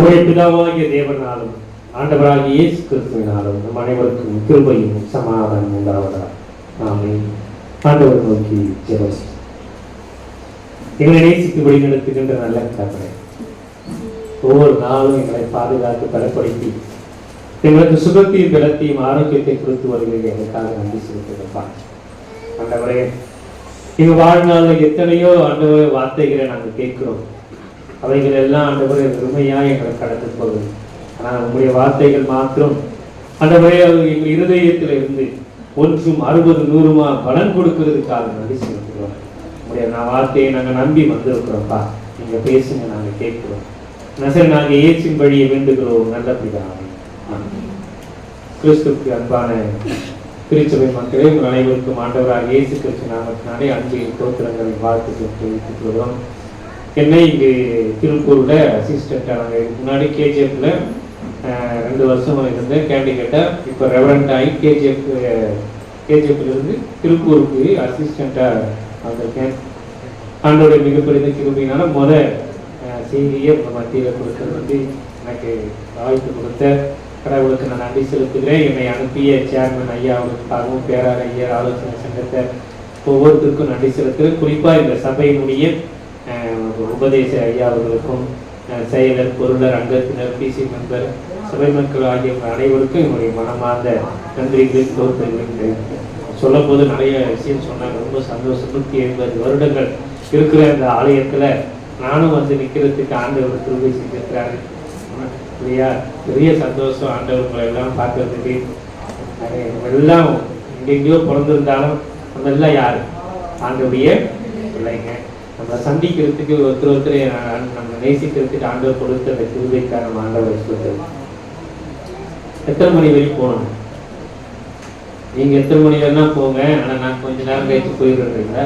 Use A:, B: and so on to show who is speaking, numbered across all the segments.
A: நம்முடைய பிதாவாகிய தேவனாலும் ஆண்டவராகிய இயேசு கிறிஸ்துவினாலும் நம் அனைவருக்கும் கிருபையும் சமாதானம் உண்டாவதா. ஆமென். ஆண்டவர் நோக்கி ஜெபம். எங்களை நேசித்து வழிநடத்துகின்ற நல்ல கர்த்தரே, ஒவ்வொரு நாளும் எங்களை பாதுகாத்து பலப்படுத்தி எங்களுக்கு சுகத்தையும் பலத்தையும் ஆரோக்கியத்தை கொடுத்து வருகிறீர்கள். எங்களுக்காக நன்றி செலுத்துகிறப்பா. ஆண்டவரே, எங்க வாழ்நாளில் எத்தனையோ ஆண்டவரே வார்த்தைகளை நாங்கள் கேட்கிறோம். அவைகள் எல்லாம் ஆண்டவரே உண்மையாக எங்களை கடந்து போகுது. ஆனால் உங்களுடைய வார்த்தைகள் மாத்திரம் ஆண்டவரே எங்கள் இருதயத்தில் இருந்து 1 60 100 பலன் கொடுக்கிறதுக்காக நன்றி செலுத்துகிறோம். உங்களுடைய வார்த்தையை நாங்கள் நம்பி வந்திருக்கிறோம்ப்பா. நீங்க பேசுங்க, நாங்கள் கேட்கிறோம். சரி, நாங்கள் இயேசுவின் வழியை வேண்டுகிறோம். நல்ல பிதாவே. கிறிஸ்துவுக்கு அன்பான திருச்சபை மக்களே, உங்கள் அனைவருக்கும் ஆண்டவராக இயேசு கிறிஸ்து நாமத்தினாலே அன்பின் தோத்திரங்களை வாழ்த்துக்கள் தெரிவித்துக் கொள்கிறோம். என்னை இங்கு திருப்பூர்ல அசிஸ்டண்டா, நாங்கள் முன்னாடி கேஜிஎஃப்ல 2 வருஷம் இருந்தேன் கேண்டிடேட்டா. இப்போ ரெவரண்ட் ஆகி கேஜிஎஃப்ல இருந்து திருப்பூருக்கு அசிஸ்டண்டா வந்திருக்கேன். ஆண்டோடைய மிகப்பெரிய கிருபையினால செய்தியை மத்தியில் கொடுத்தது வந்து எனக்கு வாய்ப்பு கொடுத்த கடவுளுக்கு நான் நன்றி செலுத்துகிறேன். என்னை அனுப்பிய சேர்மன் ஐயா அவர்களுக்காகவும் பேரார் ஐயா ஆலோசனை சங்கத்தை ஒவ்வொருத்தருக்கும் நன்றி செலுத்துகிறேன். குறிப்பாக இந்த சபையினுடைய உபதேச ஐயா அவர்களுக்கும், செயலர், பொருளர், அங்கத்தினர், பிசி மெம்பர், சபை மக்கள் ஆகிய அனைவருக்கும் என்னுடைய மனமார்ந்த நன்றிகளின் தோற்றங்களை சொல்ல போது நிறைய விஷயம் சொன்னாங்க. ரொம்ப சந்தோஷம். 180 வருடங்கள் இருக்கிற இந்த ஆலயத்துல நானும் வந்து நிற்கிறதுக்கு ஆண்டவர் கிருபை செஞ்சிருக்கிறாரு இல்லையா? பெரிய சந்தோஷம். ஆண்டவர்களை எல்லாம் பார்க்கறதுக்கு எல்லாம் எங்கெங்கயோ பிறந்திருந்தாலும் நம்ம எல்லாம் யாரு? ஆண்டவருடைய பிள்ளைங்க. நம்ம சந்திக்கிறதுக்கு ஒருத்தர் நம்ம நேசிக்கிறதுக்கு ஆண்டவர் கொடுத்த அந்த கிருபைக்காக நம்ம ஆண்டவர் சொல்றது. எத்தனை மணி வரைக்கும் போகணும்? நீங்க எத்தனை மணி வேணா போங்க, ஆனா நான் கொஞ்ச நேரம் கழிச்சு போயிடுறீங்களா?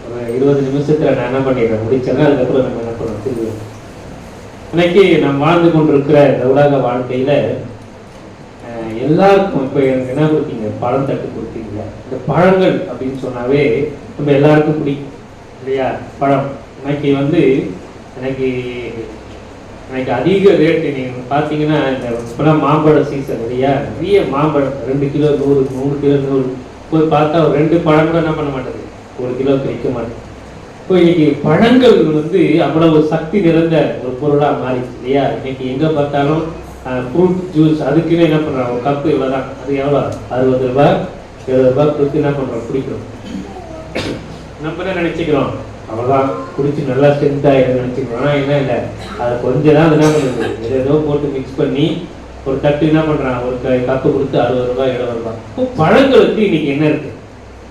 A: ஒரு 20 நிமிஷத்துல நான் என்ன பண்ணிடுறேன், முடிச்சேன்னா அதுக்கப்புறம் நம்ம என்ன பண்ணணும், திரும்பி. இன்னைக்கு நாம் வாழ்ந்து கொண்டிருக்கிற இந்த உலக வாழ்க்கையில எல்லாருக்கும் இப்போ எனக்கு என்ன கொடுத்தீங்க? பழம் தட்டு கொடுத்தீங்க. இந்த பழங்கள் அப்படின்னு சொன்னாவே நம்ம எல்லாருக்கும் பிடிக்கும் இல்லையா? பழம் இன்னைக்கு வந்து எனக்கு அதிக ரேட்டு. நீங்க பார்த்தீங்கன்னா இந்த இப்போலாம் மாம்பழ சீசன் இல்லையா? நிறைய மாம்பழம் 2 கிலோ 100, 3 கிலோ 100 போய் பார்த்தா ஒரு 2 பழம் கூட என்ன பண்ண மாட்டேது, 1 கிலோ கிடைக்க மாட்டேது. இப்போ இன்னைக்கு பழங்கள் வந்து அவ்வளவு சக்தி நிறைந்த ஒரு பொருளாக மாறிடுச்சு இல்லையா? இன்னைக்கு எங்கே பார்த்தாலும் ஃப்ரூட் ஜூஸ், அதுக்குன்னு என்ன பண்ணுறோம், ஒரு கப்பு இவ்வளோதான். அது எவ்வளோ? 60 ரூபாய் 70 ரூபாய் கொடுத்து என்ன பண்ணுறோம், குடிக்கிறோம். நம்ம என்ன நினச்சிக்கிறோம், அவ்வளோதான் குடிச்சு நல்லா ஸ்ட்ரென்த் ஆகிடும் நினச்சிக்கிறோம். ஆனால் என்ன இல்லை, அதை கொஞ்சம் தான் என்ன பண்ணுறது, ஏதோ போட்டு மிக்ஸ் பண்ணி ஒரு தட்டு என்ன பண்ணுறான், ஒரு கப்பு கொடுத்து 60 ரூபாய் 70 ரூபாய். இப்போ பழங்களுக்கு இன்னைக்கு என்ன இருக்குது,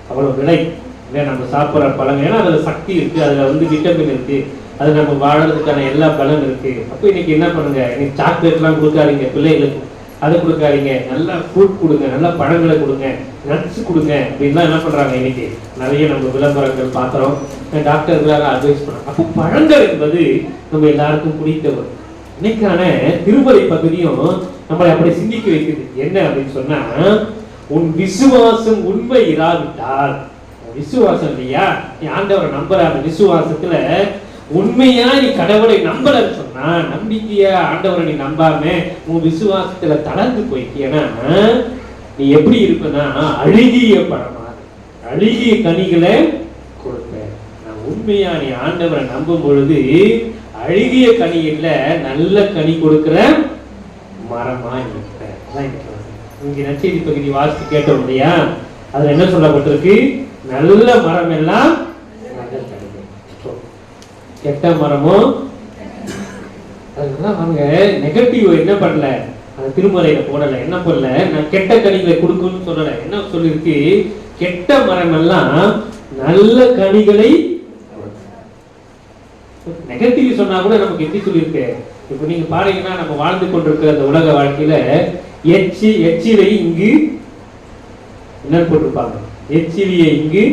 A: அவ்வளோ விலை இல்லை. நம்ம சாப்பிட்ற பழங்கள் ஏன்னா அதில் சக்தி இருக்குது, அதில் வந்து விட்டமின் இருக்குது, அது நம்ம வாழறதுக்கான எல்லா பலன் இருக்குது. அப்போ இன்னைக்கு என்ன பண்ணுங்க, இன்னைக்கு சாக்லேட்லாம் கொடுக்காதீங்க பிள்ளைகளுக்கு, அதை கொடுக்காதீங்க, நல்லா ஃப்ரூட் கொடுங்க, நல்லா பழங்களை கொடுங்க, நட்ஸ் கொடுங்க அப்படின்லாம் என்ன பண்ணுறாங்க. இன்னைக்கு நிறைய நம்ம விளம்பரங்கள் பார்க்குறோம், டாக்டர்களாக அட்வைஸ் பண்ணுறோம். அப்போ பழங்கள் என்பது நம்ம எல்லாருக்கும் பிடித்தவர். இன்னைக்கான திருமறை பகுதியும் நம்மளை அப்படி சிந்திக்க வைக்குது. என்ன அப்படின்னு சொன்னா, உன் விசுவாசம் உண்மை இராவிட்டால், விசுவாசம் இல்லையா, நீ ஆண்டவரை நம்புற அந்த விசுவாசத்துல உண்மையா நீ கடவுளை நம்பலன்னு சொன்னா, நம்பிக்கையா ஆண்டவரை நீ நம்பாம உன் விசுவாசத்துல தளர்ந்து போயிட்டீன்னா நீ எப்படி இருப்பனா, அழுகிய பழமா, அழுகிய கனிகளை கொடுப்பேன். நான் உண்மையா நீ ஆண்டவரை நம்பும் பொழுது அழுகிய கனி இல்ல, நல்ல கனி கொடுக்கிற மரமா இருப்பேன். இங்க நற்செய்தி பகுதி வாசித்து கேட்டோம் இல்லையா? அதுல என்ன சொல்லப்பட்டிருக்கு, நல்ல மரம் எல்லாம் கெட்ட மரமும். அதெல்லாம் அவங்க நெகட்டிவ் என்ன பண்ணல, அந்த திருமறையில போடல. என்ன பண்ணல, நான் கெட்ட கனிகளை கொடுக்கணும்னு சொல்லல. என்ன சொல்லிருக்கு, கெட்ட மரம் எல்லாம் நல்ல கனிகளை. நெகட்டிவ் சொன்னா கூட நமக்கு எப்படி சொல்லியிருக்கு. இப்ப நீங்க பாருங்கன்னா, நம்ம வாழ்ந்து கொண்டிருக்கிற அந்த உலக வாழ்க்கையில எச்சிலை இங்கு என்ன போட்டிருப்பாங்க, எச்சிலியை இங்கு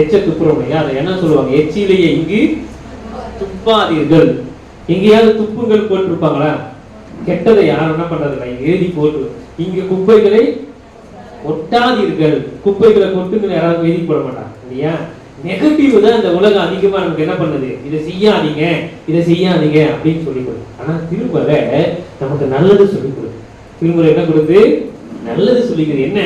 A: எச்ச துப்புறோம் இல்லையா? அதை என்ன சொல்லுவாங்க, எச்சிலையை இங்கு துப்பாதீர்கள். எங்கேயாவது துப்புங்கள் போட்டிருப்பாங்களா? கெட்டதை யாரும் என்ன பண்றதில்லை, எழுதி போட்டு இங்க குப்பைகளை ஒட்டாதீர்கள், குப்பைகளை கொட்டுங்க யாராவது எழுதி போட மாட்டாங்க இல்லையா? நெகட்டிவ் தான் இந்த உலகம் அதிகமா நமக்கு என்ன பண்ணுது, இதை செய்யாதீங்க இதை செய்யாதீங்க அப்படின்னு சொல்லி கொடுது. ஆனா திருமுறை நமக்கு நல்லது சொல்லி கொடுது. திருமுறை என்ன கொடுத்து நல்லது சொல்லிக்கிறது. என்ன,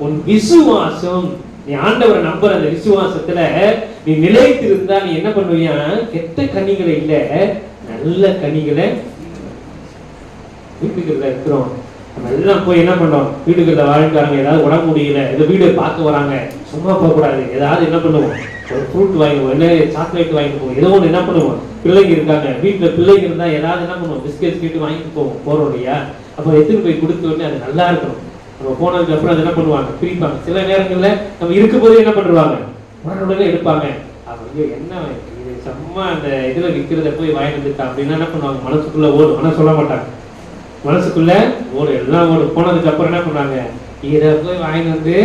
A: உன் விசுவாசம், நீ ஆண்டவரை நம்புற அந்த விசுவாசத்துல நீ நிலைத்திருந்தா நீ என்ன பண்ணுவியா, கெட்ட கனிகளை இல்ல நல்ல கனிகளை. வீட்டுக்குள்ள இருக்கிறோம் நம்ம எல்லாம் போய் என்ன பண்றோம், வீட்டுக்குள்ள வாழ்க்காரங்க ஏதாவது உடம்பு முடியல, இந்த வீடு பார்க்க வராங்க, சும்மா போக கூடாது, ஏதாவது என்ன பண்ணுவோம், ஒரு ஃப்ரூட் வாங்கிடுவோம், இல்லை சாக்லேட் வாங்கிட்டு போவோம், ஏதோ ஒன்று என்ன பண்ணுவோம். பிள்ளைங்க இருக்காங்க வீட்டுல, பிள்ளைங்க இருந்தா ஏதாவது என்ன பண்ணுவோம், பிஸ்கெட் கேட்டு வாங்கிட்டு போறோம் இல்லையா. அப்போ எடுத்துட்டு போய் கொடுத்த உடனே அது நல்லா இருக்கணும். நம்ம போனதுக்கு அப்புறம் அது என்ன பண்ணுவாங்க, பிரிப்பாங்க. சில நேரங்கள்ல நம்ம இருக்கும் போதே என்ன பண்ணுவாங்க, உடனே எடுப்பாங்க. அவங்க என்ன இது சும்மா அந்த இதுல விற்கிறத போய் வாங்கிட்டு வந்துட்டா அப்படின்னா என்ன பண்ணுவாங்க, மனசுக்குள்ள ஓடும். ஆனா சொல்ல மாட்டாங்க, மனசுக்குள்ள ஓடு, எல்லாம் ஓடு. போனதுக்கு அப்புறம் என்ன பண்ணாங்க, இதை போய் வாங்கிட்டு வந்து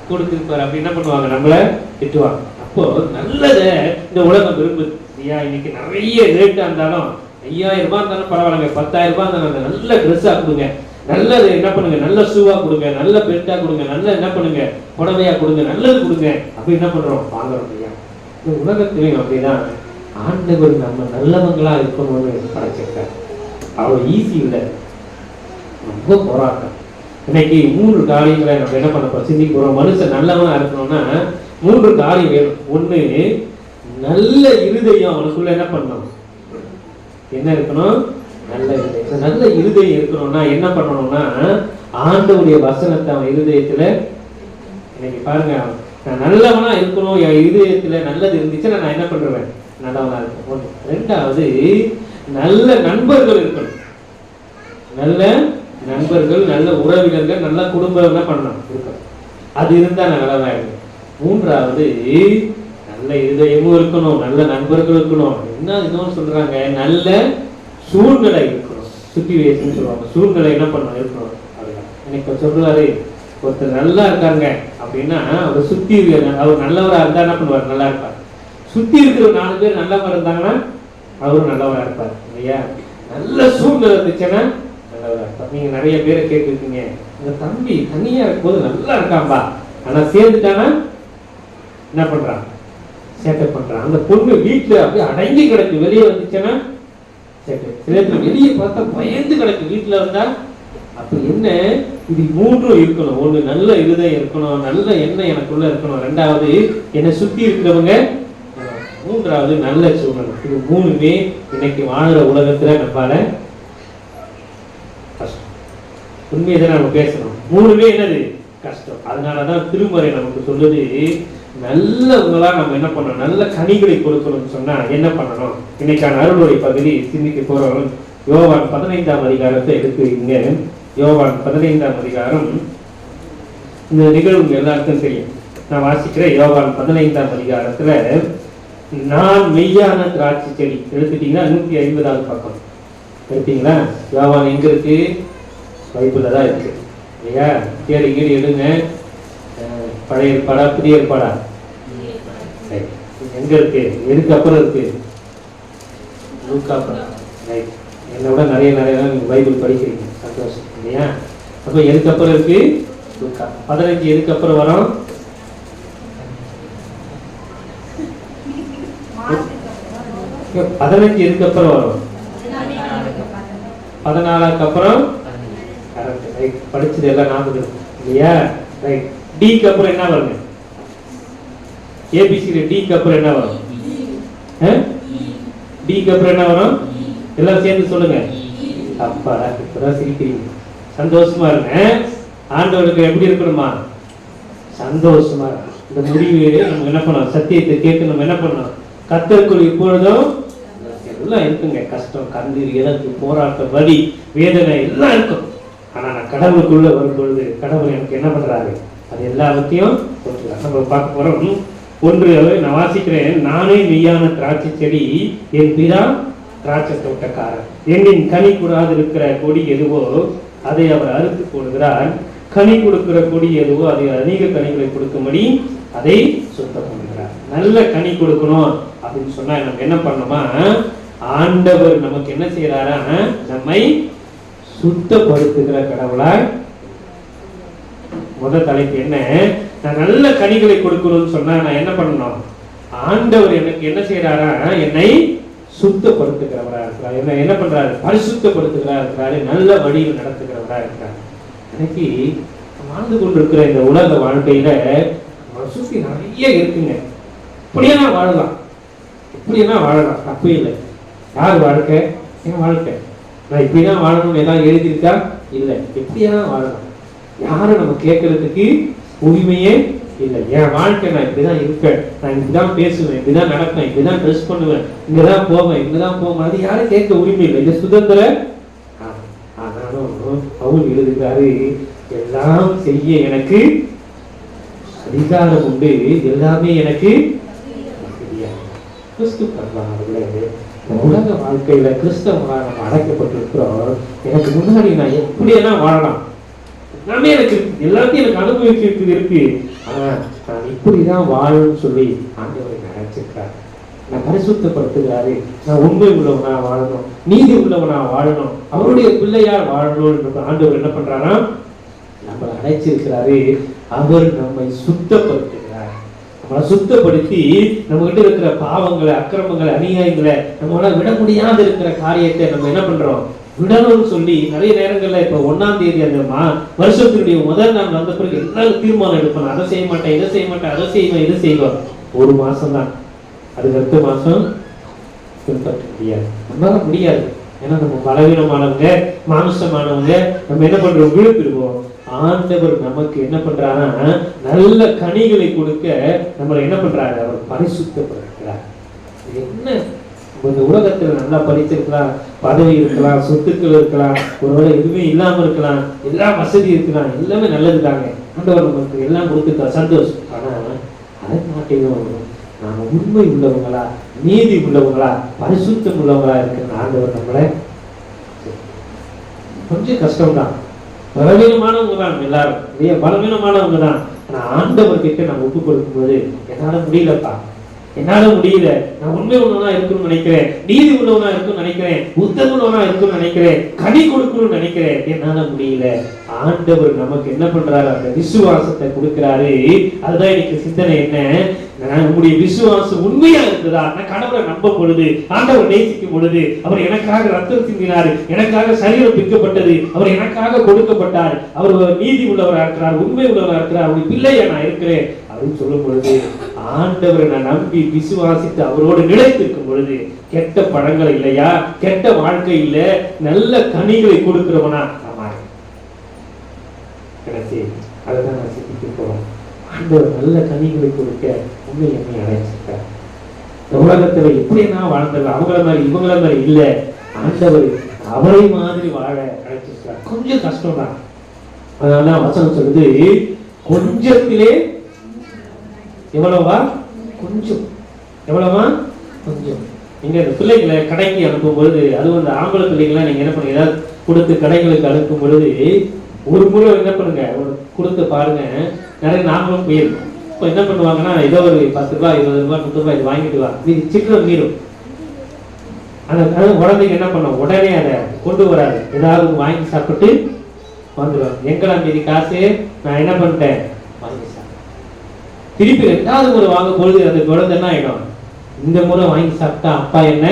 A: கொடுத்துருப்பாரு அப்படின்னு என்ன பண்ணுவாங்க, நம்மள திட்டுவாங்க. அப்போ நல்லதை இந்த உலகம் விரும்புது. ஐயா இன்னைக்கு நிறைய ரேட்டா இருந்தாலும் 5000 ரூபாய் இருந்தாலும் பரவாயில்லைங்க, 10,000 ரூபாய் இருந்தாலும் நல்ல ட்ரெஸ்ஸா கொடுங்க, நல்லது என்ன பண்ணுங்க, நல்ல ஷூவா கொடுங்க, நல்ல பெல்ட்டா கொடுங்க, நல்ல என்ன பண்ணுங்க புடவையா கொடுங்க, நல்லது கொடுங்க அப்படி என்ன பண்றோம், வாங்குறோம் இல்லையா. இந்த உலகத்திலையும் அப்படிதான் ஆண்டவர் நம்ம நல்லவங்களா இருக்கணும்னு படைச்சிருக்காரு. அவ்வளவு ஈஸி இல்லை, ரொம்ப போராட்டம். இன்னைக்கு 3 காரியங்களை நம்ம என்ன பண்ண போறோம், சிந்திக்க போறோம். மனுஷன் நல்லவனா இருக்கணும்னா 3 காரியம் வேணும். ஒண்ணு, நல்ல இருதயம் அவனுக்குள்ள என்ன பண்ணணும், என்ன இருக்கணும், நல்ல இருதயம். நல்ல இருதயம் இருக்கணும்னா என்ன பண்ணணும்னா, ஆண்டவருடைய வசனத்தை அவன் இருதயத்துல, இன்னைக்கு பாருங்க, நான் நல்லவனா இருக்கணும், என் இருதயத்துல நல்லது இருந்துச்சுன்னா நான் என்ன பண்றேன், நல்லவனா இருக்கணும். ஒண்ணு. 2வது, நல்ல நண்பர்கள் இருக்கணும். நல்ல நண்பர்கள், நல்ல உறவினர்கள், நல்ல குடும்பம் என்ன பண்ணணும் இருக்கணும். அது இருந்தா நான் நல்லதா இருக்கும். 3வது, நல்ல இருதயமும் இருக்கணும், நல்ல நண்பர்கள் இருக்கணும். என்ன இன்னொன்னு சொல்றாங்க, நல்ல சூழ்நிலை இருக்கணும். சிச்சுவேஷன் சொல்லுவாங்க, சூழ்நிலை என்ன பண்ணணும் இருக்கணும். அதுதான் எனக்கு சொல்றாரு, ஒருத்தர் நல்லா இருக்காங்க அப்படின்னா அவர் சுத்தி அவர் நல்லவரா இருந்தா என்ன பண்ணுவார், நல்லா இருப்பார். சுத்தி இருக்கிற 4 பேர் நல்லவரா இருந்தாங்கன்னா அவரும் நல்லவரா இருப்பார் இல்லையா. நல்ல சூழ்நிலை இருந்துச்சுன்னா நல்லவரா இருப்பார். நீங்க நிறைய பேரை கேட்டுருக்கீங்க, இந்த தம்பி தனியா இருக்கும்போது நல்லா இருக்காம்பா, ஆனா சேர்ந்துட்டானா என்ன பண்றான், சேட்டை பண்றான். அந்த பொண்ணு வீட்டுல அப்படியே அடங்கி கிடக்கு, வெளியே வந்துச்சுன்னா சேட்டை. சில வெளியே பார்த்தா பயந்து கிடக்கு, வீட்டுல இருந்தா. அப்ப என்ன, இது 3 இருக்கணும். ஒண்ணு, நல்ல இருதயம் இருக்கணும், நல்ல எண்ணம் எனக்குள்ள இருக்கணும். 2வது, என்னை சுத்தி இருக்கிறவங்க. 3வது, நல்ல சூழ்நிலை. இது 3மே இன்னைக்கு வாழுற உலகத்துல நம்மளால கஷ்டம். உண்மையதான் நம்ம பேசணும். 3மே என்னது, கஷ்டம். அதனாலதான் திருமறை நமக்கு சொல்லுது, நல்லவங்களா நம்ம என்ன பண்ணணும், நல்ல கனிகளை கொடுக்கணும்னு சொன்னா என்ன பண்ணணும். இன்னைக்கான அருளுரை பகுதி சிந்திக்க போறோம். யோவான் 15ஆம் அதிகாரத்தை எடுத்துக்கீங்க. யோவான் 15ஆம் அதிகாரம். இந்த நிகழ்வு எல்லாருக்கும் தெரியும், நான் வாசிக்கிறேன். யோவான் 15ஆம் அதிகாரத்துல, நான் மெய்யான திராட்சை செடி. எடுத்துட்டீங்கன்னா 150வது பக்கம் எடுத்தீங்களா. யோவான் எங்க இருக்கு, பைபிள்ல தான் இருக்கு இல்லையா. தேடி கீழே எடுங்க. பழைய ஏற்பாடா புதிய ஏற்பாடா, எங்க இருக்கு, எதுக்கு அப்புறம் இருக்கு, லூக்கா. என்னோட நிறைய நீங்க பைபிள் படிக்கிறீங்க, சந்தோஷம் இல்லையா. அப்ப எதுக்கு அப்புறம் இருக்கு, லூக்கா. 15 எதுக்கு அப்புறம் வரும், 15 எதுக்கு அப்புறம் வரும், 14க்கு அப்புறம். படிச்சது எல்லாம் ஞாபகம் இல்லையா. ரைட். டிக்கு அப்புறம் என்ன வருங்க, ஏபிசில டிக்கு அப்புறம் என்ன வரும், டிக்கு அப்புறம் என்ன வரும், எல்லாம் சேர்ந்து சொல்லுங்க. அப்பாடா, இப்பதான் சிரிக்கிறீங்க. சந்தோஷமா இருங்க. ஆண்டவருக்கு எப்படி இருக்கணுமா, சந்தோஷமா இருக்கும். இந்த முடிவு நம்ம என்ன பண்ணணும், சத்தியத்தை கேட்டு நம்ம என்ன பண்ணணும், கர்த்தருக்குள் இப்பொழுதும் எல்லாம் இருக்குங்க. கஷ்டம், கண்ணீர், இழப்பு, போராட்டம், வலி, வேதனை எல்லாம் இருக்கும். ஆனா நான் கடவுளுக்குள்ள வரும் பொழுது கடவுள் எனக்கு என்ன பண்றாரு, அது எல்லாத்தையும் நம்ம பார்க்க போறோம். 1 நான் வாசிக்கிறேன். நானே மெய்யான திராட்சை செடி, என் பிதா திராட்சை தோட்டக்காரர். என்னின் கனி கூடாது இருக்கிற கொடி எதுவோ அதை அவர் அறுத்து போடுகிறார். கனி கொடுக்கிற கொடி எதுவோ அதை அநேக கனிகளை கொடுக்கும்படி அதை சுத்தம் பண்ணுகிறார். நல்ல கனி கொடுக்கணும் அப்படின்னு சொன்னா நம்ம என்ன பண்ணணுமா, ஆண்டவர் நமக்கு என்ன செய்யறாரா, நம்மை சுத்தப்படுத்துகிற கடவுளாய் முதல் தலைப்பு என்ன? நான் நல்ல கனிகளை கொடுக்கணும்னு சொன்னா நான் என்ன பண்ணணும்? ஆண்டவர் எனக்கு என்ன செய்யறாரா? என்னை சுத்தப்படுத்துகிறவரா இருக்கிறார். என்ன பண்றாரு? பரிசுத்தப்படுத்துகிறா இருக்கிறாரு. நல்ல வழியில் நடத்துகிறவரா இருக்கிறார். இன்னைக்கு வாழ்ந்து கொண்டிருக்கிற இந்த உலக வாழ்க்கையில சுத்தி நிறைய இருக்குங்க. இப்படியா வாழலாம், இப்படியா வாழலாம், தப்பு இல்லை. யார் வாழ்க்கை? என் வாழ்க்கை. நான் இப்படிதான் வாழணும்னு ஏதாவது எழுதியிருக்கா? இல்லை. எப்படியா வாழலாம். யாரும் நம்ம கேட்கறதுக்கு உரிமையே இல்லை. என் வாழ்க்கை நான் இப்படிதான் இருப்பேன், நான் இப்படிதான் பேசுவேன், இப்படிதான் நடப்பேன், இப்படிதான் ட்ரெஸ் பண்ணுவேன், இங்கதான் போவேன், இங்கதான் போவேன், அது யாரும் கேட்க உரிமை இல்லை. இது சுதந்திர. ஆனாலும் பவுல் எழுதுகிறாரு, எல்லாம் செய்ய எனக்கு அதிகாரம் உண்டு, எல்லாமே எனக்கு கிறிஸ்து பரவாயில்லை. உலக வாழ்க்கையில கிறிஸ்தவங்களா நம்ம அடைக்கப்பட்டிருக்கிறோம். எனக்கு முன்னாடி நான் எப்படியெல்லாம் வாழலாம், எல்லாமே எனக்கு எல்லாத்தையும் எனக்கு அனுபவிக்கிறது இருக்கு. ஆனா நான் இப்படிதான் வாழணும்னு சொல்லி ஆண்டவரை நினைச்சிருக்காரு. நான் பரிசுத்தப்படுத்துகிறாரு. நான் உண்மை உள்ளவனா வாழணும், நீதி உள்ளவனா வாழணும், அவருடைய பிள்ளையார் வாழணும். ஆண்டவர் என்ன பண்றாரா? நம்மளை அழைச்சிருக்கிறாரு. அவர் நம்மை சுத்தப்படுத்துகிறார். நம்மளை சுத்தப்படுத்தி நம்ம கிட்ட இருக்கிற பாவங்களை, அக்கிரமங்களை, அநியாயங்களை, நம்மளால விட முடியாத இருக்கிற காரியத்தை நம்ம என்ன பண்றோம்? விடணும்னு சொல்லி நிறைய நேரங்கள்ல இப்ப 1ஆம் தேதி அந்த வருஷத்தினுடைய முதல் நாள் வந்த பிறகு எல்லாரும் தீர்மானம் எடுப்போம். அதை செய்ய மாட்டேன், இதை செய்ய மாட்டேன், அதை செய்வேன், இதை செய்வோம். ஒரு மாசம் தான். அதுக்கு அடுத்த மாசம் பின்பற்ற முடியாது, நம்மளால முடியாது. ஏன்னா நம்ம பலவீனமானவங்க, மானுஷமானவங்க. நம்ம என்ன பண்றோம்? விழுப்பிடுவோம். ஆண்டவர் நமக்கு என்ன பண்றாருன்னா நல்ல கனிகளை கொடுக்க நம்மளை என்ன பண்றாரு? அவர் பரிசுத்தப்படுத்துகிறார். என்ன இந்த உலகத்துல நல்லா படிச்சிருக்கலாம், பதவி இருக்கலாம், சொத்துக்கள் இருக்கலாம், ஒருவேளை எதுவுமே இல்லாம இருக்கலாம், எல்லா வசதி இருக்கலாம், எல்லாமே நல்லதுதாங்க. ஆண்டவர் நமக்கு எல்லாம் கொடுத்துருக்கா, சந்தோஷம். ஆனா அதை மாட்டிலும் நாம உண்மை உள்ளவங்களா, நீதி உள்ளவங்களா, பரிசுத்தம் உள்ளவங்களா இருக்கிற ஆண்டவர் நம்மளை கொஞ்சம் கஷ்டம்தான். பலவீனமானவங்க தான் எல்லாரும், இல்லையா? பலவீனமானவங்க தான். ஆனா ஆண்டவர் கிட்ட நம்ம ஒப்பு கொடுக்கும் போது என்னால முடியலப்பா, என்னால முடியல, நான் உண்மை உள்ளவனா இருக்கணும்னு நினைக்கிறேன், நீதி உள்ளவனா இருக்கணும்னு நினைக்கிறேன், உத்தம உள்ளவனா இருக்கணும்னு நினைக்கிறேன், கனி கொடுக்கணும்னு நினைக்கிறேன், என்னால முடியல. ஆண்டவர் நமக்கு என்ன பண்றாரு? அந்த விசுவாசத்தை கொடுக்கிறாரு. அதுதான் எனக்கு சிந்தனை. என்ன? நம்முடைய விசுவாசம் உண்மையா இருக்குதா? நான் கடவுளை நம்ப பொழுது, ஆண்டவர் நேசிக்கும் பொழுது, அவர் எனக்காக ரத்தம் சிந்தினார், எனக்காக சரீரம் பிக்கப்பட்டது, அவர் எனக்காக கொடுக்கப்பட்டார், அவர் நீதி உள்ளவராக இருக்கிறார், உண்மை உள்ளவராக இருக்கிறார், அவருடைய பிள்ளையா நான் இருக்கிறேன் அப்படின்னு சொல்லும் பொழுது, ஆண்டவரை நான் நம்பி விசுவாசித்து அவரோடு நிலைத்திருக்கும் பொழுது கெட்ட பழங்கள் இல்லையா, கெட்ட வாழ்க்கை இல்ல, நல்ல கனிகளை கொடுக்கிறவனா ஆமா. அதுதான் நான் சிந்திக்க போறோம். ஆண்டவர் நல்ல கனிகளை கொடுக்க உண்மை என்னை அழைச்சிருக்கார். இந்த உலகத்துல எப்படி நான் வாழ்ந்தது அவங்கள மாதிரி இவங்கள மாதிரி இல்ல, ஆண்டவர் அவரை மாதிரி வாழ அழைச்சிருக்கார். கொஞ்சம் கஷ்டம் தான். அதனால வசனம் சொல்லுது, கொஞ்சத்திலே எவ்வளவா? கொஞ்சம். எவ்வளவா? கொஞ்சம். நீங்க இந்த பிள்ளைகளை கடைக்கு அனுப்பும் பொழுது, அதுவும் இந்த ஆம்பளை பிள்ளைகள்லாம் நீங்க என்ன பண்ணுங்க, ஏதாவது கொடுத்து கடைகளுக்கு அனுப்பும் பொழுது ஒரு முறை என்ன பண்ணுங்க, கொடுத்து பாருங்க. நிறைய நாங்களும் போயிருக்கோம். இப்போ என்ன பண்ணுவாங்கன்னா, ஏதோ ஒரு 10 ரூபாய் 20 ரூபாய் 30 ரூபாய் இது வாங்கிட்டு வா, மீதி சில்லறை மீறும். அந்த குழந்தைங்க என்ன பண்ணும்? உடனே அதை கொண்டு வராது, ஏதாவது வாங்கி சாப்பிட்டு வந்துடுவாங்க. எங்களா மீதி காசு நான் என்ன பண்ணிட்டேன்? வாங்கி சாப்பிட்டேன். திருப்பி 2வது முறை வாங்கும் பொழுது அந்த குழந்தை என்ன ஆயிடும்? இந்த முறை வாங்கி சாப்பிட்டா அப்பா என்ன,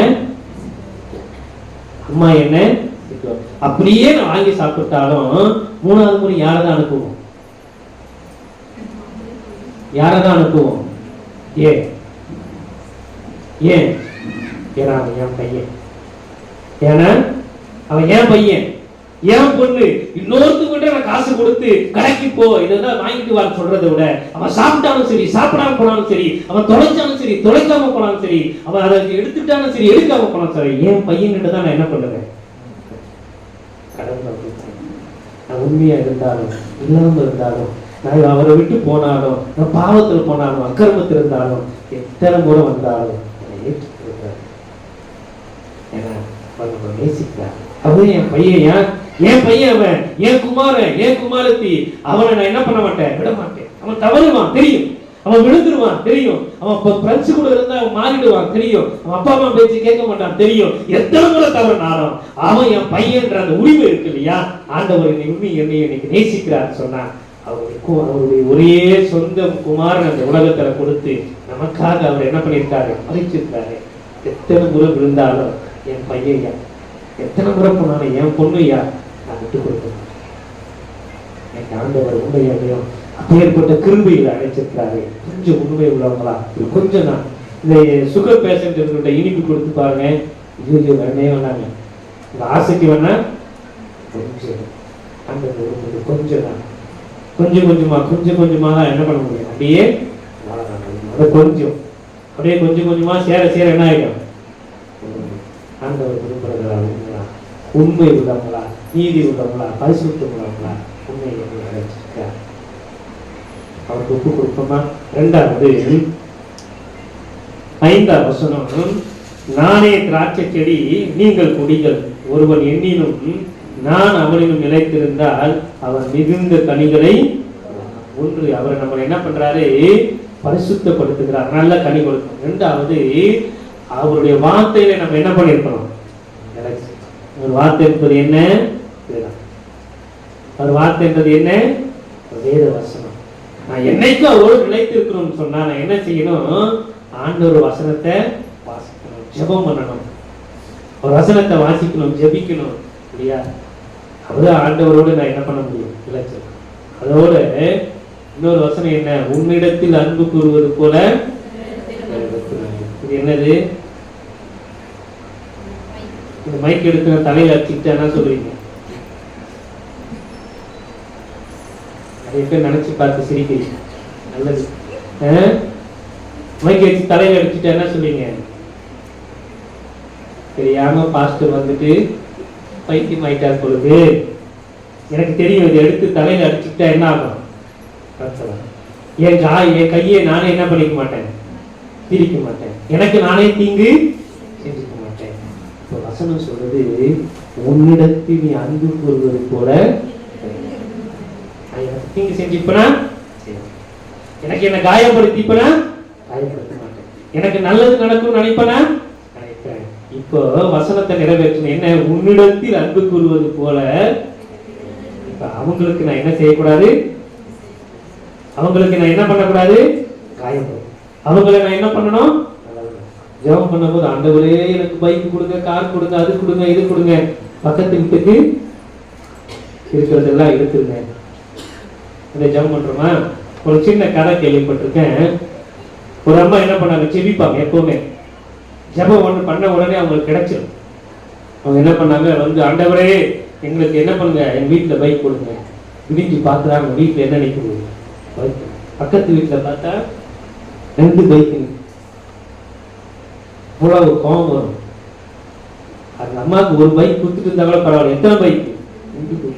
A: அம்மா என்ன, அப்படியே நான் வாங்கி சாப்பிட்டாலும் 3வது முறை யாரதான் அனுப்புவோம்? யாரதான் அனுப்புவோம்? ஏன்? ஏன்னா அவன் என் பையன், ஏன்னா அவன் என் பையன், என் பொண்ணு. இன்னொருத்துக்கிட்ட நான் காசு கொடுத்து கடைக்கு போ இதான் வாங்கிட்டு வர சொல்றதை விட, அவன் சாப்பிட்டாலும் சரி, சாப்பிடாம போனாலும் சரி, அவன் தொலைச்சாலும் சரி, தொலைக்காம போனாலும் சரி, அவன் அதை எடுத்துட்டாலும் சரி, எடுக்காம போனாலும் சரி, என் பையன்கிட்ட தான் நான் என்ன பண்ணுவேன்? கடவுள் நான் உண்மையா இருந்தாலும் இல்லாம இருந்தாலும், நான் அவரை விட்டு போனாலும், நான் பாவத்தில் போனாலும், அக்கிரமத்தில் இருந்தாலும், எத்தனை முறை வந்தாலும் ஏற்றுக்கிறார். ஏன்னா அவன் நேசிக்கிறார். அவன் என் பையன், என் பையன், அவன் என் குமாரன், என் குமாரத்தி, அவனை நான் என்ன பண்ண மாட்டேன்? விட மாட்டேன். அவன் தவறுவான் தெரியும், அவன் விழுந்துருவான் தெரியும், அவன் ஃப்ரெண்ட்ஸ் கூட இருந்தா அவன் மாறிடுவான் தெரியும், அவன் அப்பா அம்மா பேச்சு கேட்க மாட்டான் தெரியும், எத்தனை முறை தவறுனாலும் அவன் என் பையன்ற அந்த உரிமை இருக்கு இல்லையா? ஆண்டவர் என்னை இன்னைக்கு நேசிக்கிறார் சொன்னா, அவருடைய ஒரே சொந்த குமாரன் அந்த உலகத்துல கொடுத்து நமக்காக அவர் என்ன பண்ணியிருக்காரு, மறைச்சிருக்காரு. எத்தனை முறை விழுந்தாலும் என் பையன், எத்தனை முறை போனாலும் என் பொண்ணுயா நான் விட்டு கொடுக்க எனக்கு ஆண்டவர் உண்மையாலையும் அப்பேற்பட்ட கிருபையில் அழைச்சிருக்காரு. கொஞ்சம் உண்மை உள்ளவங்களா, கொஞ்சம் தான் இந்த சுகர் பேஷண்ட்கிட்ட இனிப்பு கொடுத்து பாருங்க, இது வேணே வேணாங்க, இந்த ஆசைக்கு வேணா கொஞ்சம் ஆண்டவர் கொஞ்சம் தான், கொஞ்சம் கொஞ்சமா தான் என்ன பண்ண முடியும், அப்படியே கொஞ்சம் அப்படியே கொஞ்சமா சேர என்ன ஆகிடும். ஆண்டவர் விரும்புகிறதா உண்மை உள்ளவங்களா, நீதி உள்ளவங்களா, பரிசுத்தம் உள்ளவங்களா, உண்மை அழைச்சிருக்கார். அவருக்கு ஒப்பு கொடுப்போமா? 2வது 5ஆம் வசனம், நானே திராட்சை செடி, நீங்கள் கொடிகள், ஒருவன் என்னிலும் நான் அவனிலும் நிலைத்திருந்தால் அவன் மிகுந்த கனிகளை. ஒன்று, அவர் நம்ம என்ன பண்றாரு, பரிசுத்தப்படுத்துகிறார், நல்ல கனி கொடுக்கும். 2வது, அவருடைய வார்த்தையில நம்ம என்ன பண்ணிருக்கணும், ஒரு வார்த்தை என்பது என்ன, ஒரு வார்த்தை என்பது என்ன, வேத வசனம். நான் என்னைக்கும் அவரோடு நிலைத்திருக்கணும்னு சொன்னா நான் என்ன செய்யணும், ஆண்டவர் வசனத்தை வாசிக்கணும், ஜெபம் பண்ணணும், ஒரு வசனத்தை வாசிக்கணும், ஜெபிக்கணும் இல்லையா? அப்பதான் ஆண்டவரோடு நான் என்ன பண்ண முடியும், நிலைச்சிருக்கணும். அதோட இன்னொரு வசனம் என்ன, உன்னிடத்தில் அன்பு கூறுவது போல. இது என்னது, இந்த மைக் எடுத்து தலையில அடிச்சுக்கிட்டு என்ன சொல்றீங்க? நிறைய பேர் நினைச்சு பார்த்து சிரிக்கிறீங்க, நல்லது. மைக் அடிச்சு தலையில அடிச்சுட்டு என்ன சொல்றீங்க? தெரியாம பாஸ்டர் வந்துட்டு பைத்தியம் ஆயிட்டார் பொழுது, எனக்கு தெரியும், இதை எடுத்து தலையில அடிச்சுக்கிட்டா என்ன ஆகும், என் கையை நானே என்ன பண்ணிக்க மாட்டேன், திரிக்க மாட்டேன், எனக்கு நானே தீங்கு செஞ்சுக்க மாட்டேன். இப்போ வசனம் சொல்றது, உன்னிடத்தில் நீ அன்பு கூறுவது போல. எனக்கு தீங்கு செஞ்சுப்பனா, எனக்கு என்ன காயப்படுத்திப்பனா, காயப்படுத்த மாட்டேன், எனக்கு நல்லது நடக்கும் நினைப்பனா, நினைப்பேன். இப்போ வசனத்தை நிறைவேற்றணும் என்ன, உன்னிடத்தில் அன்பு கூறுவது போல. இப்ப அவங்களுக்கு நான் என்ன செய்யக்கூடாது, அவங்களுக்கு நான் என்ன பண்ணக்கூடாது, காயப்படும். அவங்களை நான் என்ன பண்ணணும், ஜெபம் பண்ணும்போது ஆண்டவரே எனக்கு பைக் கொடுங்க, கார் கொடுங்க, அது கொடுங்க, இது கொடுங்க, பக்கத்து வீட்டுக்கு இருக்கிறதெல்லாம் எடுத்துருங்க. இந்த ஜெபம் பண்றோமா? ஒரு சின்ன கதை கேள்விப்பட்டிருக்கேன். ஒரு அம்மா என்ன பண்ணாங்க, செபிப்பாங்க எப்பவுமே. ஜெபம் ஒன்று பண்ண உடனே அவங்களுக்கு கிடைச்சிடும். அவங்க என்ன பண்ணாங்க, வந்து ஆண்டவரே எங்களுக்கு என்ன பண்ணுங்க, எங்க வீட்டுல பைக் கொடுங்க. விடிஞ்சு பார்க்குறாங்க, வீட்டுல என்ன நிற்குது, பைக். பக்கத்து வீட்டுல பார்த்தா 2 பைக்கு. இவ்வளவு கோபம் வரும். அந்த அம்மாவுக்கு ஒரு பைக் கொடுத்துட்டு இருந்தா கூட பரவாயில்ல, எத்தனை பைக், 2 பைக்.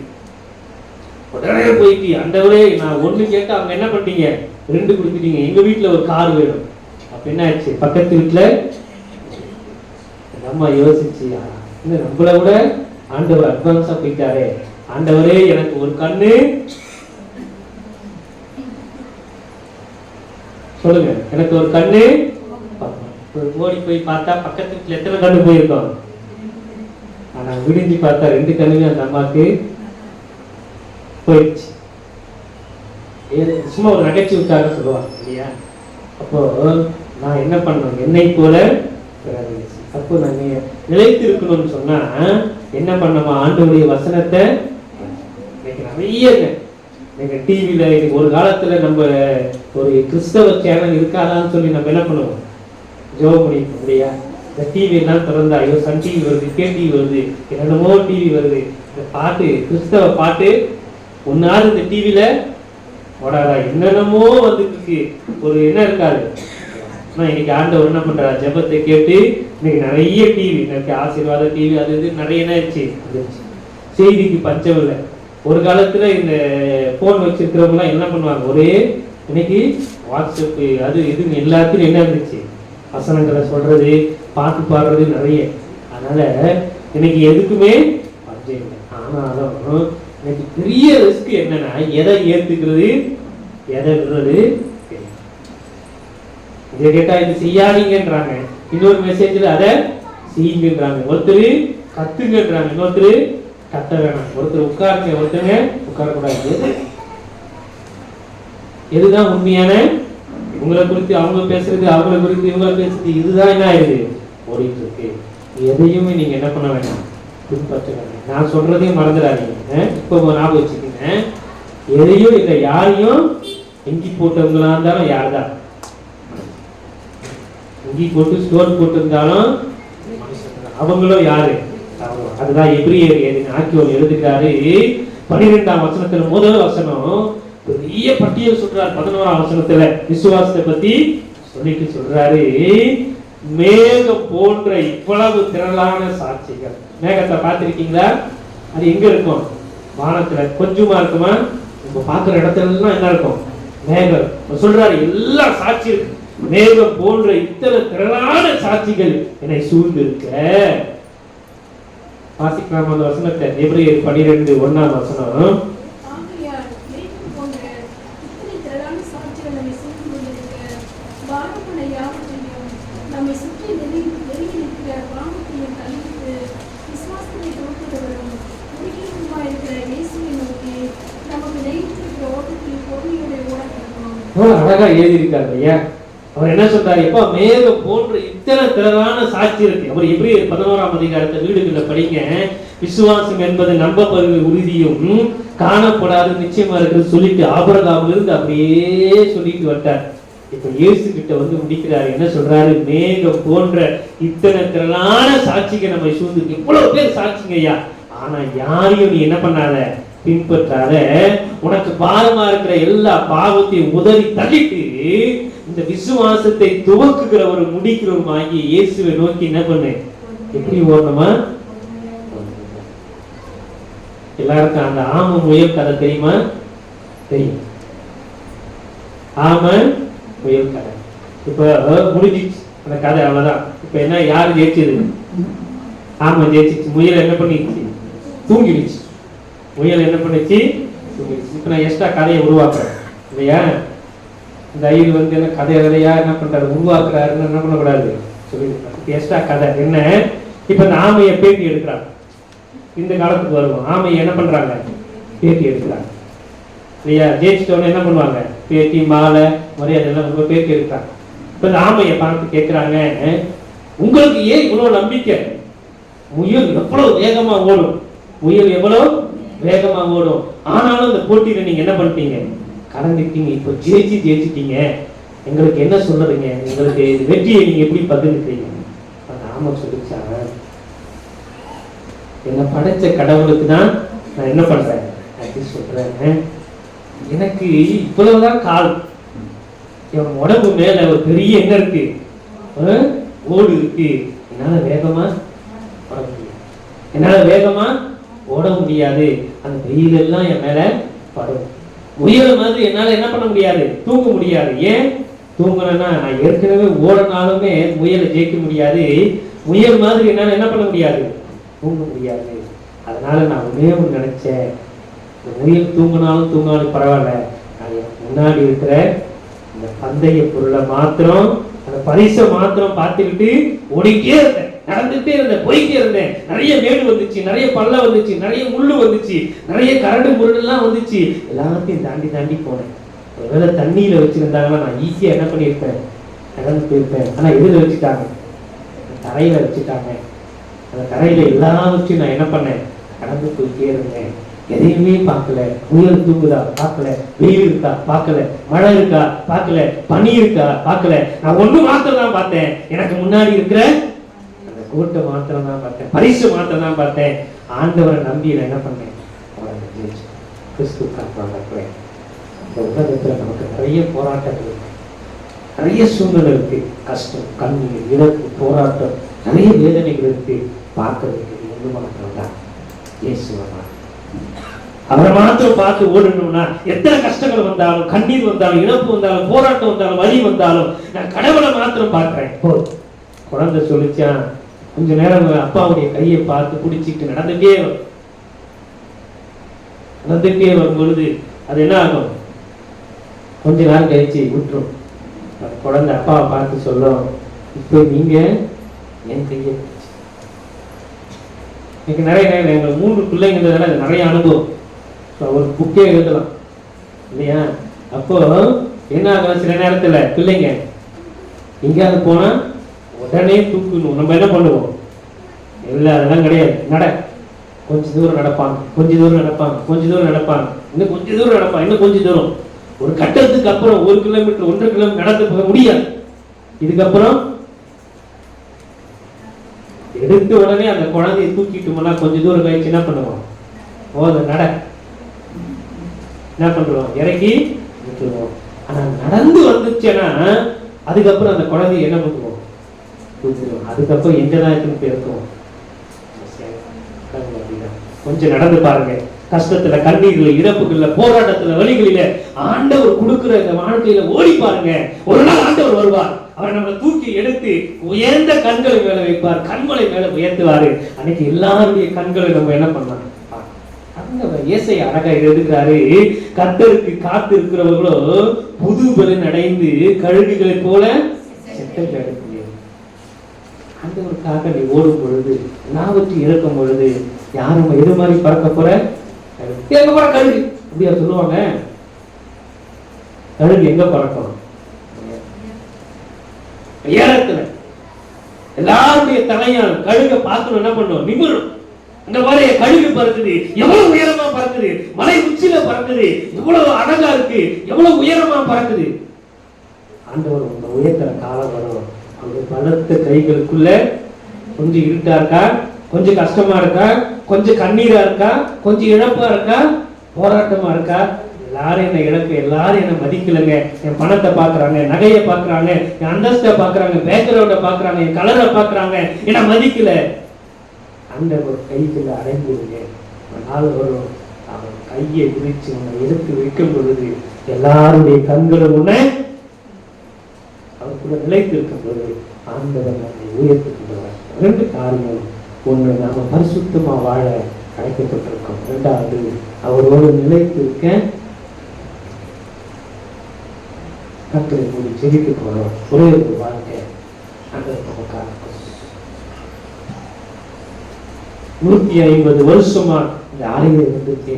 A: உடனே போயிட்டு ஆண்டவரே நான் 1 கேட்டா அவங்க என்ன பண்ணிட்டீங்க, 2 கொடுத்துட்டீங்க, எங்க வீட்டுல ஒரு கார் வேணும். அப்ப என்ன ஆச்சு, பக்கத்து வீட்டுல அம்மா யோசிச்சு, நம்மள விட ஆண்டவர் அட்வான்ஸா போயிட்டாரே, ஆண்டவரே எனக்கு ஒரு கண்ணு சொல்லுங்க, எனக்கு ஒரு கண்ணு. ஓடி போய் பார்த்தா பக்கத்து வீட்டுல எத்தனை கண்ணு போயிருக்கோம், ஆனா விடிஞ்சு பார்த்தா 2 கண்ணுமே அந்த அம்மாவுக்கு போயிடுச்சு. சும்மா ஒரு நகைச்சுவைக்காக சொல்லுவாங்க இல்லையா? அப்போ நான் என்ன பண்ணணும், என்னை போல. அப்போ நாங்க நிலைத்து இருக்கணும்னு சொன்னா என்ன பண்ணோமா, ஆண்டவருடைய வசனத்தை நிறைய டிவியில. ஒரு காலத்துல நம்ம ஒரு கிறிஸ்தவ சேனல் இருக்காதான்னு சொல்லி நம்ம என்ன பண்ணுவோம், ஜெபம் பண்ணிக்க முடியா? இந்த டிவி எல்லாம் திறந்தா, ஐயோ சன் டிவி வருது, கே டிவி வருது, என்னென்னமோ டிவி வருது, இந்த பாட்டு கிறிஸ்தவ பாட்டு ஒன்னாவது இந்த டிவியில ஓடாதா, என்னென்னமோ வந்துட்டு இருக்கு. ஒரு என்ன இருக்காது. இன்னைக்கு ஆண்டவர் என்ன பண்றாரு, ஜெபத்தை கேட்டு இன்னைக்கு நிறைய டிவி, இன்னைக்கு ஆசீர்வாத டிவி, அது இது நிறைய என்ன ஆயிடுச்சு, செய்திக்கு பஞ்சம் இல்லை. ஒரு காலத்துல இந்த போன் வச்சிருக்கிறவங்க எல்லாம் என்ன பண்ணுவாங்க, ஒரே இன்னைக்கு வாட்ஸ்அப் அது இதுன்னு எல்லாத்துக்கும் என்ன இருந்துச்சு, வசனங்களை சொல்றது, பாட்டு பாடுறது நிறைய. அதனால இன்னைக்கு எதுக்குமே பஞ்சம் இல்லை. ஆனாலும் இன்னைக்கு பெரிய ரிஸ்க் என்னன்னா, எதை ஏத்துக்கிறது எதை விடுறது. இதை கேட்டா இது செய்யாதீங்கன்றாங்க, இன்னொரு மெசேஜ்ல அதை செய்யுங்கன்றாங்க. ஒருத்தர் கத்துங்கன்றாங்க, இன்னொருத்தர் கத்த வேணாம். ஒருத்தர் உட்காருங்க, ஒருத்தங்க உட்காரக்கூடாது. எதுதான் உண்மையான, உங்களை குறித்து அவங்க பேசுறது, அவங்களை குறித்து இவங்களை பேசுறது, இதுதான் என்ன ஆயிடுது ஓடிட்டு இருக்கு. எதையுமே நீங்க என்ன பண்ண வேண்டாம், பின்பற்ற வேண்டாம். நான் சொல்றதையும் மறந்துடாதீங்க. இப்போ ஞாபகம் வச்சுக்கீங்க, எதையும் இல்லை யாரையும் இங்கி போட்டவங்களா இருந்தாலும் யார் தான், இங்கி போட்டு ஸ்டோர் போட்டு இருந்தாலும் அவங்களும் யாரு, அதுதான் எபிரியர் ஆக்கியோர் எழுதுகிறாரு 12ஆம் வசனத்துல முதல் வசனம் பெரிய பட்டியல் சொல்றாரு. 11ஆம் வசனத்துல விசுவாசத்தை பத்தி சொல்லிட்டு சொல்றாரு, மேகம் போன்ற இவ்வளவு திரளான சாட்சிகள். மேகத்தை பார்த்திருக்கீங்களா? அது எங்க இருக்கும்? வானத்துல கொஞ்சமா இருக்குமா? இப்ப பாக்குற இடத்துல எல்லாம் என்ன இருக்கும்? மேகம். சொல்றாரு எல்லா சாட்சி இருக்கு. மேகம் போன்ற இத்தனை திரளான சாட்சிகள் என்னை சூழ்ந்து இருக்க. வாசிக்கலாம் அந்த வசனத்தை. எபிரேயர் 12:1 வசனம். அழகா எழுதி இருக்காரு ஐயா. அவர் என்ன சொல்றாரு? எப்ப மேகம் போன்ற இத்தனை திரளான சாட்சி இருக்கு. அவர் எப்படி 11ஆம் அதிகாரத்தை வீடுகளை படிங்க. விசுவாசம் என்பது நம்பப்படுகிற உறுதியும் காணப்படாத நிச்சயமா இருக்கிறது சொல்லிட்டு ஆபிரகாமிலிருந்து இருந்து அப்படியே சொல்லிட்டு வந்தார். இப்ப இயேசு கிட்ட வந்து முடிக்கிறாரு. என்ன சொல்றாரு? மேகம் போன்ற இத்தனை திரளான சாட்சிகள் நம்ம சூழ்ந்து, இவ்வளவு பேர் சாட்சிங்க ஐயா. ஆனா யாரையும் நீ என்ன பண்ணாத, பின்பற்றாத. உனக்கு பாரமா இருக்கிற எல்லா பாவத்தையும் உதறி தள்ளிட்டு இந்த விசுவாசத்தை துவக்குகிறவரும் முடிக்கிறவரும் ஆகிய இயேசுவை நோக்கி என்ன பண்ணு. எப்படி ஓடணுமா? எல்லாருக்கும் அந்த ஆம முயல் கதை தெரியுமா? தெரியும். ஆம முயல் கதை இப்ப முடிஞ்சிச்சு அந்த கதை, அவ்வளவுதான். இப்ப என்ன, யாரு ஜெயிச்சது? ஆம ஜெயிச்சிச்சு. முயல் என்ன பண்ணிடுச்சு? தூங்கிடுச்சு. முயல் என்ன பண்ணுச்சு? இப்ப நான் எக்ஸ்ட்ரா கதையை உருவாக்குறேன் இல்லையா? இந்த ஐயர் வந்து என்ன கதையா என்ன பண்றாரு, உருவாக்குறாருன்னு என்ன பண்ணக்கூடாது சொல்லி எக்ஸ்ட்ரா கதை என்ன. இப்ப இந்த ஆமையை பேட்டி எடுக்கிறாங்க. இந்த காலத்துக்கு வருவோம். ஆமையை என்ன பண்றாங்க? பேட்டி எடுக்கிறாங்க இல்லையா? ஜெயிச்சிட்டோன்னு என்ன பண்ணுவாங்க? பேட்டி மாலை மரியாதை எல்லாம் ரொம்ப பேட்டி எடுக்கிறாங்க. இப்ப இந்த ஆமையை பார்த்து கேட்கிறாங்க, உங்களுக்கு ஏன் இவ்வளவு நம்பிக்கை? முயல் எவ்வளவு வேகமா ஓடும், முயல் எவ்வளவு வேகமா ஓடும், ஆனாலும் இந்த போட்டியில நீங்க என்ன பண்ணிட்டீங்க? கலந்துட்டீங்க. இப்ப ஜெயிச்சிட்டீங்க. எங்களுக்கு என்ன சொல்றதுங்க? எங்களுக்கு வெற்றியை நீங்க எப்படி பகிர்ந்துக்கிறீங்க? ஆமா சொல்லிச்சாங்க, என்ன படைச்ச கடவுளுக்கு தான் நான் என்ன பண்றேன் அப்படி சொல்றேன். எனக்கு இவ்வளவுதான் கால், என் உடம்பு மேல ஒரு பெரிய என்ன இருக்கு, ஓடு இருக்கு. என்னால வேகமா ஓட முடியாது, என்னால வேகமா ஓட முடியாது. அந்த வெயில் எல்லாம் என் மேல படும். முயல் மாதிரி என்னால என்ன பண்ண முடியாது, தூங்க முடியாது. ஏன் தூங்கணும்னா நான் ஏற்கனவே ஓடனாலுமே முயலை ஜெயிக்க முடியாது. முயல் மாதிரி என்னால என்ன பண்ண முடியாது, தூங்க முடியாது. அதனால நான் ஒன்னே ஒன்று நினைச்சேன், இந்த முயல் தூங்கினாலும் தூங்கினாலும் பரவாயில்ல, நான் முன்னாடி இருக்கிற இந்த பந்தய பொருளை மாத்திரம், அந்த பரிசை மாத்திரம் பார்த்துக்கிட்டு ஓடிக்கிட்டே இருந்தேன், நடந்துட்டே இருந்தேன், போயிட்டே இருந்தேன். நிறைய மேடு வந்துச்சு, நிறைய பள்ளம் வந்துச்சு, நிறைய முள்ளு வந்துச்சு, நிறைய கரடு முரடு எல்லாம் வந்துச்சு. எல்லாத்தையும் தாண்டி தாண்டி போனேன். ஒருவேளை தண்ணியில வச்சிருந்தாங்கன்னா நான் ஈஸியா என்ன பண்ணியிருப்பேன், நடந்து போயிருப்பேன். ஆனா எதுல வச்சுட்டாங்க, தரையில வச்சுட்டாங்க. அந்த தரையில எல்லாவற்றையும் நான் என்ன பண்ணேன், கடந்து போயிட்டே இருந்தேன். எதையுமே பார்க்கல. முயல் தூங்குதா பார்க்கல, வெயில் இருக்கா பார்க்கல, மழை இருக்கா பார்க்கல, பனி இருக்கா பார்க்கல. நான் ஒண்ணு மாத்திரம் தான் பார்த்தேன், எனக்கு முன்னாடி இருக்கிற அந்த கோட்டை மாத்திரம் தான் பார்த்தேன், பரிசு மாத்திரம் தான் பார்த்தேன். ஆண்டவரை நம்பி நான் என்ன பண்ணேன், கிறிஸ்துக்காக. இந்த உலகத்துல நமக்கு நிறைய போராட்டங்கள் இருக்கு, நிறைய சூழ்நிலை இருக்கு, கஷ்டம், கண்ணீர், இழப்பு, போராட்டம், நிறைய வேதனைகள் இருக்கு. பார்க்கறதுக்கு ஒண்ணு மாத்திரம் தான் இயேசுவா. அவரை மாத்திரம் பார்த்து ஓடணும்னா எத்தனை கஷ்டங்கள் வந்தாலும், கண்ணீர் வந்தாலும், இழப்பு வந்தாலும், போராட்டம் வந்தாலும், வலி வந்தாலும், நான் கடவுளை மாத்திரம் பார்க்கிறேன். குழந்தை சொல்லிச்சா கொஞ்ச நேரம் அப்பாவுடைய கையை பார்த்து பிடிச்சிட்டு நடந்துட்டே வரும் பொழுது அது என்ன ஆகும், கொஞ்ச நேரம் கழிச்சு விட்டுரும். குழந்தை அப்பாவை பார்த்து சொல்லும், இப்போ நீங்க என் கையை. இன்னைக்கு நிறைய எங்களுக்கு 3 பிள்ளைங்கிறதுனால நிறைய அனுபவம். ஒரு புக்கே எழுதலாம் இல்லையா? அப்போ என்ன ஆகும், சில நேரத்துல பிள்ளைங்க எங்கேயாவது போனா உடனே தூக்கணும். நம்ம என்ன பண்ணுவோம், இல்லை அதெல்லாம் கிடையாது, நட, கொஞ்ச தூரம் நடப்பாங்க, கொஞ்ச தூரம் நடப்பாங்க, கொஞ்ச தூரம் நடப்பாங்க, இன்னும் கொஞ்ச தூரம் நடப்பாங்க, இன்னும் கொஞ்ச தூரம். ஒரு கட்டத்துக்கு அப்புறம் 1 கிலோமீட்டர் 1.5 கிலோமீட்டர் நடந்து போக முடியாது. இதுக்கப்புறம் எடுத்த உடனே அந்த குழந்தையை தூக்கிட்டோம்னா கொஞ்ச தூரம் கழிச்சு என்ன பண்ணுவோம், போத நட, என்ன பண்ணுவோம், இறக்கி விட்டுருவோம். ஆனா நடந்து வந்துச்சுன்னா அதுக்கப்புறம் அந்த குழந்தைய என்ன பண்ணுவோம், தூக்கிடுவோம். அதுக்கப்புறம் எங்கதான் இருக்குன்னு போயிருக்கோம். கொஞ்சம் நடந்து பாருங்க, கஷ்டத்துல, கண்ணீர்ல, இறப்புகள்ல, போராட்டத்துல, வழிகளில ஆண்டவர் கொடுக்கிற இந்த வாழ்க்கையில ஓடி பாருங்க. ஒரு நாள் ஆண்டவர் வருவார், அவர் நம்மளை தூக்கி எடுத்து உயர்ந்த கண்களை மேல வைப்பார், கண்களை மேல உயர்த்துவாரு. அன்னைக்கு எல்லாருடைய கண்களை நம்ம என்ன பண்ணலாம். இயேசை அழகா எழுதுகிறாரு, கர்த்தருக்கு காத்து இருக்கிறவர்களோ புது பலன் அடைந்து கழுகுகளை போல செட்டை அடைக்க. ஆண்டவருக்காக நீ ஓடும் பொழுது, நாவற்றி இறக்கும் பொழுது யாரும் எது மாதிரி பறக்க போற, எங்க போற கழுகு அப்படியா சொல்லுவாங்க. கழுகு எங்க பறக்கும், ஏறத்துல. எல்லாருடைய தலையால் கழுக பார்க்கணும், என்ன பண்ணும், நிமிரும். இந்த மாதிரி கழுகு பறக்குது, எவ்வளவு உயரமா பறக்குது, மலை உச்சியில பறக்குது, எவ்வளவு அழகா இருக்கு, எவ்வளவு உயரமா பறக்குது. ஆண்டவர் உங்க உயர்த்துற காலம் வரும். அந்த பலத்த கைகளுக்குள்ள கொஞ்சம் இருட்டா இருக்கா, கொஞ்சம் கஷ்டமா இருக்கா, கொஞ்சம் கண்ணீரா இருக்கா, கொஞ்சம் இழப்பா இருக்கா, போராட்டமா இருக்கா, எல்லாரும் என்ன இழக்க, எல்லாரும் என்ன மதிக்கலைங்க, என் பணத்தை பாக்குறாங்க, நகையை பாக்குறாங்க, என் அந்தஸ்தை பாக்குறாங்க, பேக்ரவுண்ட பாக்குறாங்க, என் கலரை பாக்குறாங்க, என்ன மதிக்கல. அந்த ஒரு கைக்குள்ள அடைந்துடுங்க. நாள் வரும், அவன் கையை விரிச்சு உன்னை எடுத்து வைக்கும் பொழுது எல்லாருடைய கண்களும் உன்னை அவருக்குள்ள நிலைத்து இருக்கும் பொழுது ஆண்டவர் நம்மை உயர்த்துகின்றவர். 2 காரியம். ஒன்று, நாம பரிசுத்தமா வாழ அழைக்கப்பட்டிருக்கோம். 2வது, அவரோடு நிலைத்து இருக்க கர்த்தரை மூடி ஜெபிக்க போறோம். ஒரே ஒரு வாழ்க்கை ஆண்டவர் நமக்காக 150 வருஷமா இந்த ஆலயம் இருந்துச்சு.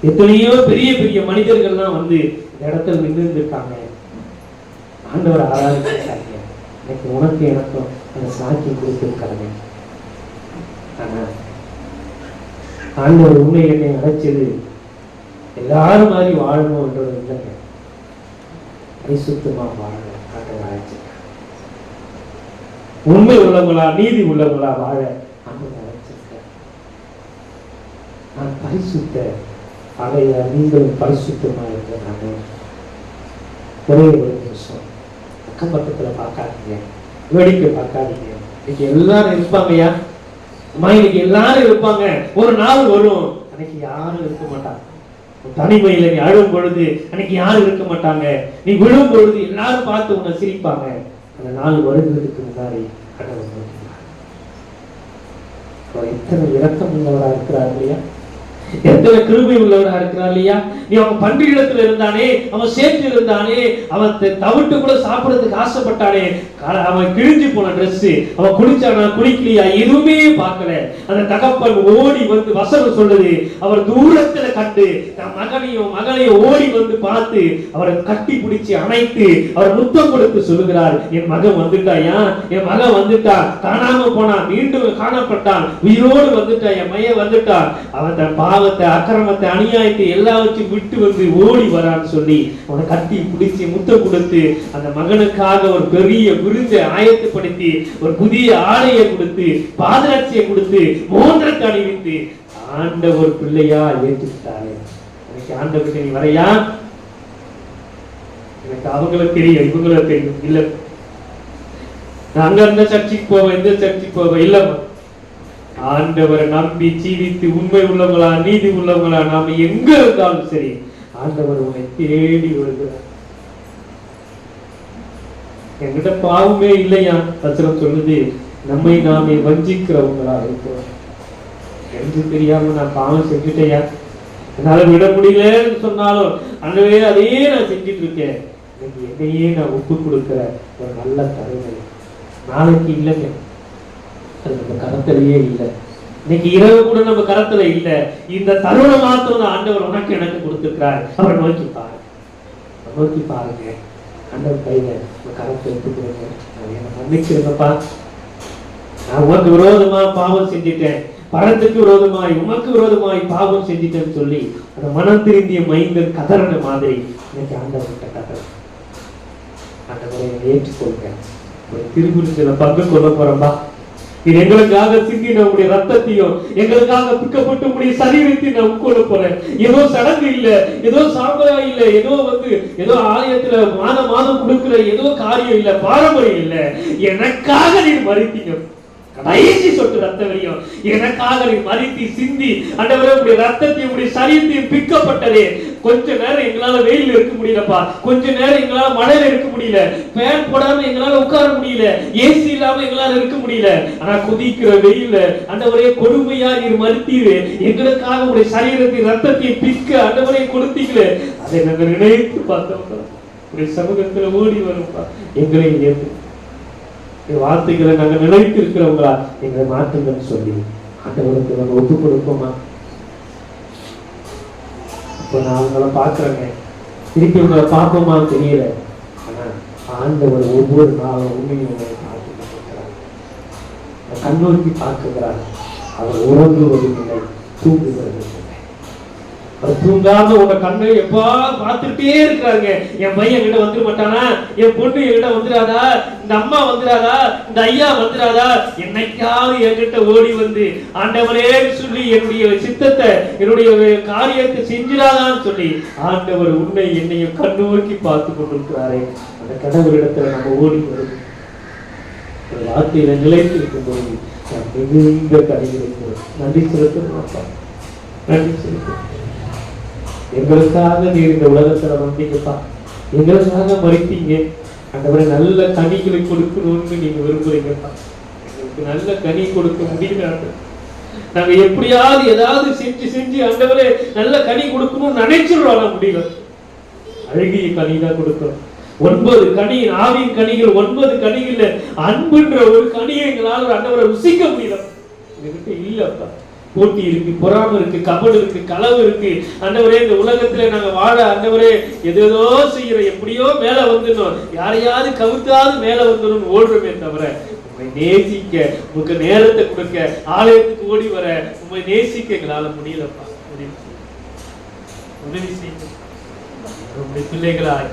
A: எத்தனையோ பெரிய பெரிய மனிதர்கள்லாம் வந்து இந்த இடத்துல நின்று இருக்காங்க. ஆண்டவர் ஆராதிக்கிறாங்க. எனக்கு உனக்கு எனக்கும் அந்த சாட்சியம் கொடுத்திருக்காங்க. ஆனா ஆண்டவர் உண்மை என்னை அழைச்சது எல்லாரும் மாதிரி வாழணும் என்றது இல்லைங்க. பரிசுத்தமா வாழ ஆண்டவர் அழைச்சிருக்காங்க. உண்மை உள்ளவங்களா, நீதி உள்ளவங்களா வாழ ஆண்டவர் அழைச்சிருக்காங்க. நான் பரிசுத்த அடைய, நீங்களும் பரிசுத்தமா இருக்கிறாங்க. ஒரே ஒரு நிமிஷம் அக்கம் பக்கத்துல பார்க்காதீங்க, வேடிக்கை பார்க்காதீங்க. இன்னைக்கு எல்லாரும் இருப்பாங்கய்யா, அம்மா இன்னைக்கு எல்லாரும் இருப்பாங்க. ஒரு நாள் வரும், அன்னைக்கு யாரும் இருக்க மாட்டாங்க. தனிமையில நீ அழும் பொழுது அன்னைக்கு யாரும் இருக்க மாட்டாங்க. நீ விழும் பொழுது எல்லாரும் பார்த்து உன்னை சிரிப்பாங்க. அந்த நாள் வருகிறதுக்கு முன்னாடி கடவுள் எத்தனை இரக்கம் உள்ளவரா இருக்கிறார் இல்லையா, எத்தனை கிருபை உள்ளவரா இருக்கிறார் இல்லையா. நீ அவன் பன்றி இடத்துல இருந்தானே, அவன் சேற்று இருந்தானே, அவன் தவிட்டு கூட சாப்பிடறதுக்கு ஆசைப்பட்டானே, அவன் கிழிஞ்சு போன ட்ரெஸ், அவன் குளிச்சானா குளிக்கலையா எதுவுமே பார்க்கல. அந்த தகப்பன் ஓடி வந்து, வசனம் சொல்லுது, அவர் தூரத்துல கண்டு தன் மகனையும் மகளையும் ஓடி வந்து பார்த்து அவரை கட்டி பிடிச்சு அணைத்து அவர் முத்தம் கொடுத்து சொல்லுகிறார், என் மகன் வந்துட்டாயா, என் மகன் வந்துட்டான், காணாம போனான், மீண்டும் காணப்பட்டான், உயிரோடு வந்துட்டான், என் மையன் வந்துட்டான். அவன் தன் பாவத்தை, அக்கிரமத்தை, அநியாயத்தை எல்லாவற்றையும் விட்டு வந்து ஓடி வரான்னு சொல்லி அவனை கட்டி பிடிச்சி முத்தம் கொடுத்து அந்த மகனுக்காக ஒரு பெரிய விருந்தை ஆயத்தப்படுத்தி ஒரு புதிய ஆடையை கொடுத்து பாதரட்சியை கொடுத்து மோதிரத்தை அணிவித்து ஆண்டவர் பிள்ளையா ஏற்றுக்கிட்டாரு. எனக்கு ஆண்டவருக்கு நீ வரையா, எனக்கு அவங்களுக்கு தெரியும், இவங்களுக்கு தெரியும். இல்ல நான் அங்க இருந்த சர்ச்சைக்கு போவேன், இந்த சர்ச்சைக்கு போவேன், இல்ல ஆண்டவரை நம்பி ஜீவித்து உண்மை உள்ளவங்களா, நீதி உள்ளவங்களா நாம எங்க இருந்தாலும் சரி ஆண்டவர் உன்னை தேடி வருகிறார். என்கிட்ட பாவமே இல்லையா, வசனம் சொல்லுது, நம்மை நாமே வஞ்சிக்கிறவங்களா இருக்கிறோம். என்று தெரியாம நான் பாவம் செஞ்சுட்டேயா, என்னால விட முடியலன்னு சொன்னாலும் அன்றைய அதையே நான் செஞ்சுட்டு இருக்கேன். இன்னைக்கு என்னையே நான் ஒப்பு கொடுக்கிற ஒரு நல்ல தருணை நாளைக்கு இல்லைங்க, அது நம்ம கரத்திலேயே இல்லை. இன்னைக்கு இரவு கூட நம்ம கரத்துல இல்லை. இந்த தருணம் மாத்திரம் ஆண்டவர் உனக்கு எனக்கு கொடுத்திருக்கிறார். அவர் நோக்கி பாரு, நோக்கி பாருங்க. ஆண்டவர் கையில கரத்தை எடுத்துக்கிறேங்க, என்னை மன்னிச்சிருங்கப்பா, நான் உனக்கு விரோதமா பாவம் செஞ்சிட்டேன், பரத்துக்கு விரோதமாய் உமக்கு விரோதமாய் பாவம் செஞ்சிட்டேன்னு சொல்லி அந்த மனம் திருந்திய மைந்தன் கதறின மாதிரி இன்னைக்கு ஆண்டவர்கிட்ட கதற. ஆண்டவரை ஏற்றுக்கொள்க, ஒரு திருக்குறிச்சில பங்கு கொள்ள போறோம்பா. இது எங்களுக்காக சிந்தின உடைய ரத்தத்தையும் எங்களுக்காக பிக்கப்பட்டு உடைய சரீரத்தையும் நான் உட்கொள்ள போறேன். ஏதோ சடங்கு இல்ல, ஏதோ சாம்பிரதாயம் இல்ல, ஏதோ ஆலயத்துல மாதம் கொடுக்கிற ஏதோ காரியம் இல்ல, பாரம்பரியம் இல்ல. எனக்காக நீர் மறித்தீங்க, கடைசி சொட்டு ரத்தவரையும் எனக்காக நீ மறித்து சிந்தி ஆண்டவரே உடைய ரத்தத்தையும் உடைய சரீரத்தையும் பிக்கப்பட்டதே. கொஞ்ச நேரம் எங்களால வெயில இருக்க முடியலப்பா, கொஞ்ச நேரம் எங்களால மழையில இருக்க முடியல, ஃபேன் போடாம எங்களால உட்கார முடியல, ஏசி இல்லாம எங்களால இருக்க முடியல. ஆனா கொதிக்கிற வெயில ஆண்டவரே கொடுமையா நீர் மறுத்தீரு, எங்களுக்காக உடைய சரீரத்தை ரத்தத்தை பிக்க ஆண்டவரே கொடுத்தீங்களே, அதை நாங்கள் நினைத்து பார்த்தோம். உடைய சமூகத்துல ஓடி வரும்பா, எங்களை ஏற்று வார்த்தைகளை நாங்கள் நினைத்து இருக்கிறவங்களா எங்களை மாற்றுங்கன்னு சொல்லி ஆண்டவருக்கு நாங்கள் ஒப்பு கொடுப்போமா? இப்போ நான் அவங்கள பார்க்குறேங்க, திருப்பி உங்களை பார்ப்போமா தெரியல. ஆனா ஆண்டவர் ஒவ்வொரு நாளும் உண்மையும் உங்களை பார்த்துக்கிறார், கண்ணோக்கி பார்க்குகிறார். அவர் உறங்குவதும் இல்லை, தூங்குகிறது இல்லை. அவர் தூங்காம உங்க கண்ணை எப்பா பார்த்துட்டே இருக்கிறாங்க. என் பையன் கிட்ட வந்துட மாட்டானா, என் பொண்ணு என்கிட்ட வந்துடாதா, இந்த அம்மா வந்துடாதா, இந்த ஐயா வந்துடாதா, என்னைக்காவது என்கிட்ட ஓடி வந்து ஆண்டவரே சொல்லி என்னுடைய சித்தத்தை என்னுடைய காரியத்தை செஞ்சிடாதான்னு சொல்லி ஆண்டவர் உன்னை என்னையும் கண்ணோக்கி பார்த்து கொண்டிருக்கிறாரே. அந்த கடவுளிடத்துல நம்ம ஓடி வருது, ஒரு வார்த்தையில நிலைத்து இருக்கும் போது மிகுந்த கடைகளுக்கு நன்றி செலுத்தணும். நன்றி செலுத்தணும். எங்களுக்காக நீர் இந்த உலகத்துல வந்தீங்கப்பா, எங்களுக்காக மறித்தீங்க. ஆண்டவரே நல்ல கனிகளை கொடுக்கணும்னு நீங்க விரும்புறீங்கப்பா. எங்களுக்கு நல்ல கனி கொடுக்க முடியல. நாங்க எப்படியாவது ஏதாவது செஞ்சு ஆண்டவரே நல்ல கனி கொடுக்கணும்னு நினைச்சிடறோம், முடியல. அழகிய கனி தான் கொடுக்கிறோம். 9 கனி, ஆவின் கனிகள் 9 கனிகள், அன்புன்ற ஒரு கனியை எங்களால் ஆண்டவரை ருசிக்க முடியல. எங்ககிட்ட இல்லப்பா. போட்டி இருக்கு, பொறாமை இருக்கு, கபடு இருக்கு, களவு இருக்கு. ஆண்டவரே இந்த உலகத்துல நாங்க வாழ ஆண்டவரே ஏதோ செய்யற, எப்படியோ மேல வந்துடணும், யாரையாவது கவுத்தாவது மேல வந்துடும் ஓடுறோமே தவிர உண்மை நேசிக்க, உங்களுக்கு நேரத்தை கொடுக்க, ஆலயத்துக்கு ஓடி வர உண்மை நேசிக்க எங்களால முடியலப்பா. உதவி செய்ய உங்களுடைய பிள்ளைகளாய்,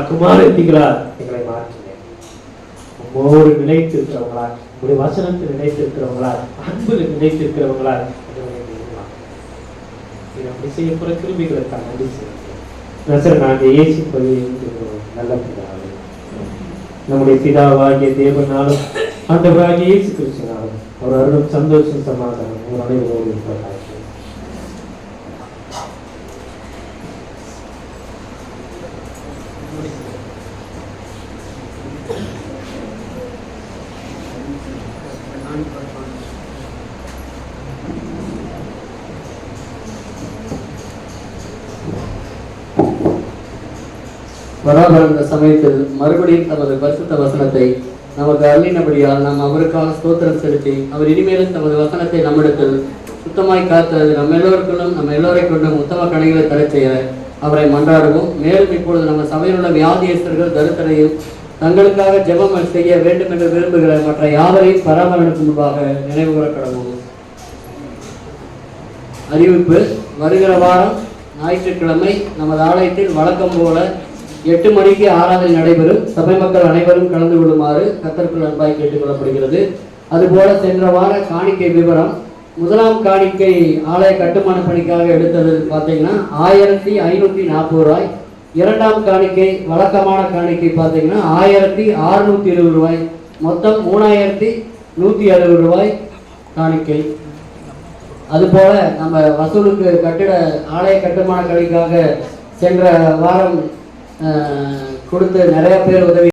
A: குமாரத்திகளா எங்களை மாற்றுங்க. உங்களோடு நிலைத்து இருக்கிறவங்களா, உங்களுடைய வசனத்தில் நினைத்திருக்கிறவங்களா, அன்புல நினைத்திருக்கிறவங்களா, அப்படி செய்ய போற கிருமிகளுக்காக நன்றி செய்கிறோம். நாங்கள் இயேசுப்படி நல்ல பிதாவே, நம்முடைய பிதாவாகிய தேவனாலும் ஆண்டவராகிய இயேசு கிறிஸ்துவினாலும் ஒரு அருளும் சந்தோஷம் சமாதானம் ஒரு அனைவரோடு இருப்பதாக.
B: வராத சமயத்தில் மறுபடியும் தமது பரிசுத்த வசனத்தை நமக்கு அருளினபடியால் நாம் அவருக்காக ஸ்தோத்திரம் செலுத்தி அவர் இனிமேலும் தமது வசனத்தை நம்மிடத்தில் சுத்தமாய் காத்தது நம்ம எல்லோருக்குள்ளும் நம்ம எல்லோரை கொண்டும் உத்தம கணிகளை தர செய்ய அவரை மன்றாடுவோம். மேலும் இப்பொழுது நம்ம சபையில் உள்ள வியாதியஸ்தர்கள் தருத்தரையும் தங்களுக்காக ஜெபம் செய்ய வேண்டும் என்று விரும்புகிற மற்ற யாவரையும் பராமரிப்புக்கு முன்பாக நினைவு கூற கடவுள். அறிவிப்பு: வருகிற வாரம் ஞாயிற்றுக்கிழமை நமது ஆலயத்தில் வழக்கம் போல 8 மணிக்கு ஆராதனை நடைபெறும். சபை மக்கள் அனைவரும் கலந்து கொள்ளுமாறு கர்த்தருக்குள் அன்பாய் கேட்டுக்கொள்ளப்படுகிறது. அதுபோல சென்ற வார காணிக்கை விவரம்: முதலாம் காணிக்கை ஆலய கட்டுமான பணிக்காக எடுத்தது பார்த்தீங்கன்னா 1540 ரூபாய். இரண்டாம் காணிக்கை வழக்கமான காணிக்கை பார்த்தீங்கன்னா 1620 ரூபாய். மொத்தம் 3160 ரூபாய் காணிக்கை. அதுபோல நம்ம வசூலுக்கு ஆலய கட்டுமான பணிக்காக சென்ற வாரம் கொடுத்து நிறைய பேர் உதவி